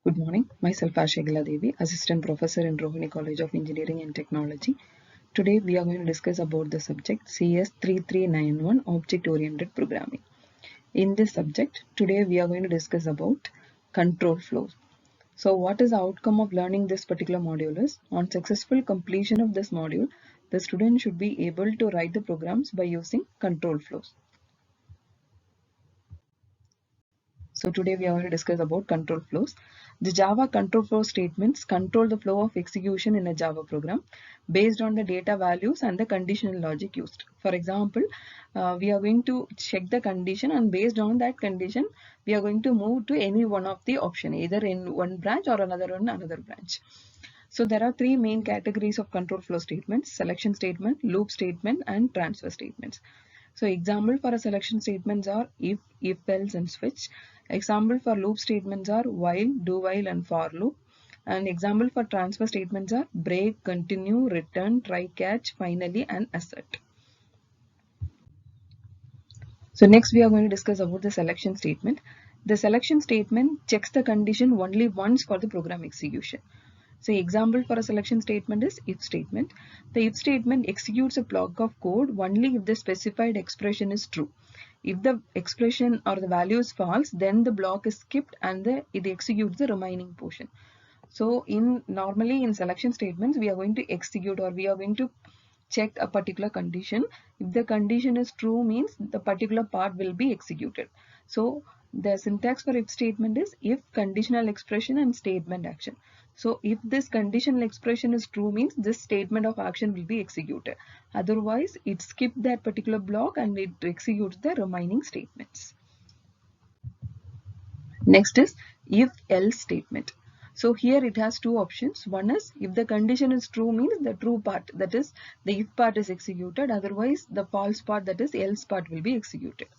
Good morning. Myself Ashagila Devi, Assistant Professor in Rohini College of Engineering and Technology. Today we are going to discuss about the subject CS 3391 Object Oriented Programming. In this subject, today we are going to discuss about control flows. So what is the outcome of learning this particular module is, on successful completion of this module, the student should be able to write the programs by using control flows. So today we are going to discuss about control flows. The Java control flow statements control the flow of execution in a Java program based on the data values and the conditional logic used. For example, we are going to check the condition, and based on that condition, we are going to move to any one of the option, either in one branch or another in another branch. So there are three main categories of control flow statements: selection statement, loop statement, and transfer statements. So example for a selection statements are if, else, and switch. Example for loop statements are while, do while, and for loop. And example for transfer statements are break, continue, return, try catch, finally, and assert. So next we are going to discuss about the selection statement. The selection statement checks the condition only once for the program execution. So example for a selection statement is if statement. The if statement executes a block of code only if the specified expression is true. If the expression or the value is false, then the block is skipped and it executes the remaining portion. So normally in selection statements, we are going to execute, or we are going to check a particular condition. If the condition is true, means the particular part will be executed. So the syntax for if statement is if conditional expression and statement action. So if this conditional expression is true, means this statement of action will be executed. Otherwise, it skips that particular block and it executes the remaining statements. Next is if else statement. So here it has two options. One is if the condition is true, means the true part, that is the if part, is executed. Otherwise the false part, that is else part, will be executed.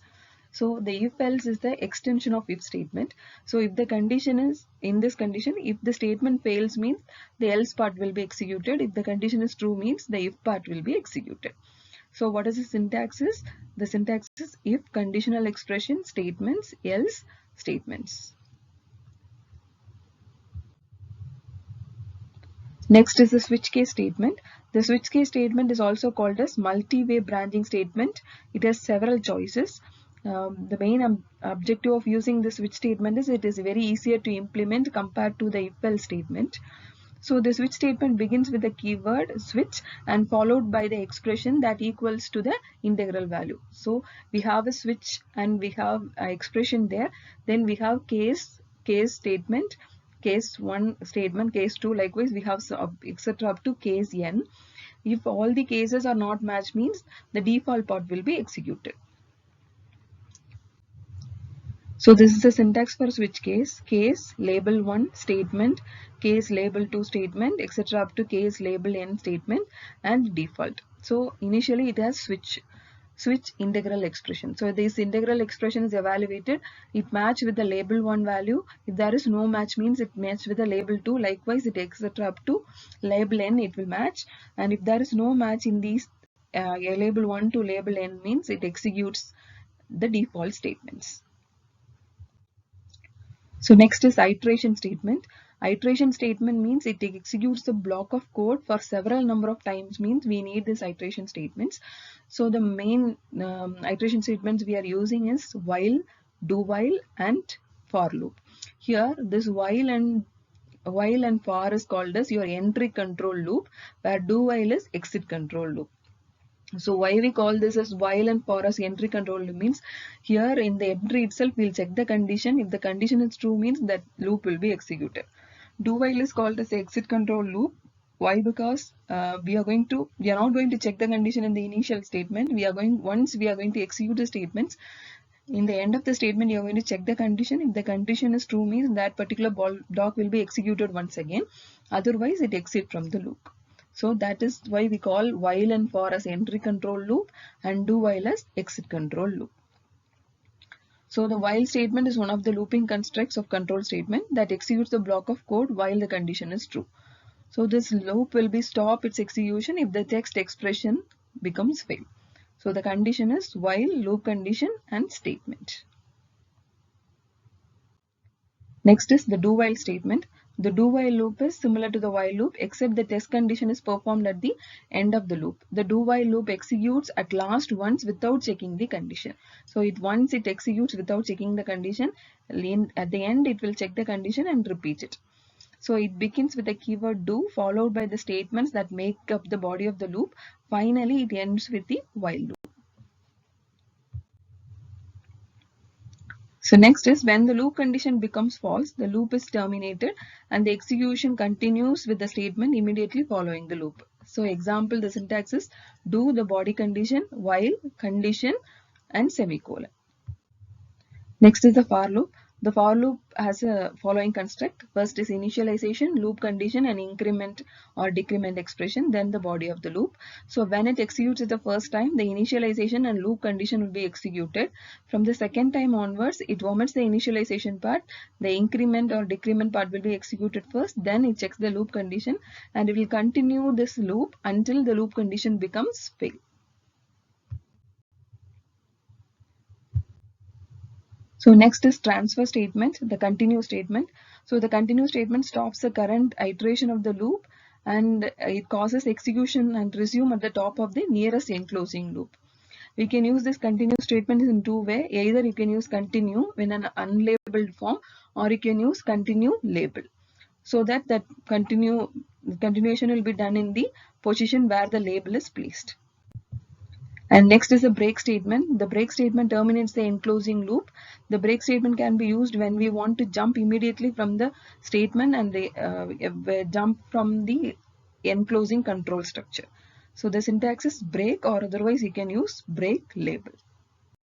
So the if else is the extension of if statement. So if the condition is in this condition, if the statement fails, means the else part will be executed. If the condition is true, means the if part will be executed. So what is the syntax is? The syntax is if conditional expression statements else statements. Next is the switch case statement. The switch case statement is also called as multi-way branching statement. It has several choices. The main objective of using the switch statement is it is very easier to implement compared to the if else statement. So the switch statement begins with the keyword switch and followed by the expression that equals to the integral value. So we have a switch and we have an expression there. Then we have case statement, case 1 statement, case 2, likewise we have etc. up to case n. If all the cases are not matched, means the default part will be executed. So this is the syntax for switch case: case label 1 statement, case label 2 statement, etc. up to case label n statement, and default. So initially it has switch integral expression. So this integral expression is evaluated. It match with the label 1 value. If there is no match, means it match with the label 2. Likewise, it etc. up to label n, it will match. And if there is no match in these label 1 to label n, means it executes the default statements. So next is iteration statement. Iteration statement means it executes the block of code for several number of times, means we need this iteration statements. So the main iteration statements we are using is while, do while, and for loop. Here this while and for is called as your entry control loop, where do while is exit control loop. So why we call this as while and for as entry control loop means, here in the entry itself we'll check the condition. If the condition is true, means that loop will be executed. Do while is called as exit control loop. Why? Because we are not going to check the condition in the initial statement. Once we are going to execute the statements, in the end of the statement you are going to check the condition. If the condition is true, means that particular block will be executed once again. Otherwise it exits from the loop. So that is why we call while and for as entry control loop and do while as exit control loop. So the while statement is one of the looping constructs of control statement that executes the block of code while the condition is true. So this loop will be stop its execution if the text expression becomes fail. So the condition is while, loop condition, and statement. Next is the do-while statement. The do-while loop is similar to the while loop except the test condition is performed at the end of the loop. The do-while loop executes at last once without checking the condition. So once it executes without checking the condition, at the end it will check the condition and repeat it. So it begins with the keyword do followed by the statements that make up the body of the loop. Finally, it ends with the while loop. So next is when the loop condition becomes false, the loop is terminated and the execution continues with the statement immediately following the loop. So example, the syntax is do the body condition, while, condition and semicolon. Next is the for loop. The for loop has a following construct. First is initialization, loop condition and increment or decrement expression, then the body of the loop. So when it executes it the first time, the initialization and loop condition will be executed. From the second time onwards, it omits the initialization part. The increment or decrement part will be executed first, then it checks the loop condition and it will continue this loop until the loop condition becomes fail. So next is transfer statement, the continue statement. So the continue statement stops the current iteration of the loop and it causes execution and resume at the top of the nearest enclosing loop. We can use this continue statement in two ways. Either you can use continue in an unlabeled form or you can use continue label. So that continuation will be done in the position where the label is placed. And next is a break statement. The break statement terminates the enclosing loop. The break statement can be used when we want to jump immediately from the statement and jump from the enclosing control structure. So the syntax is break, or otherwise you can use break label.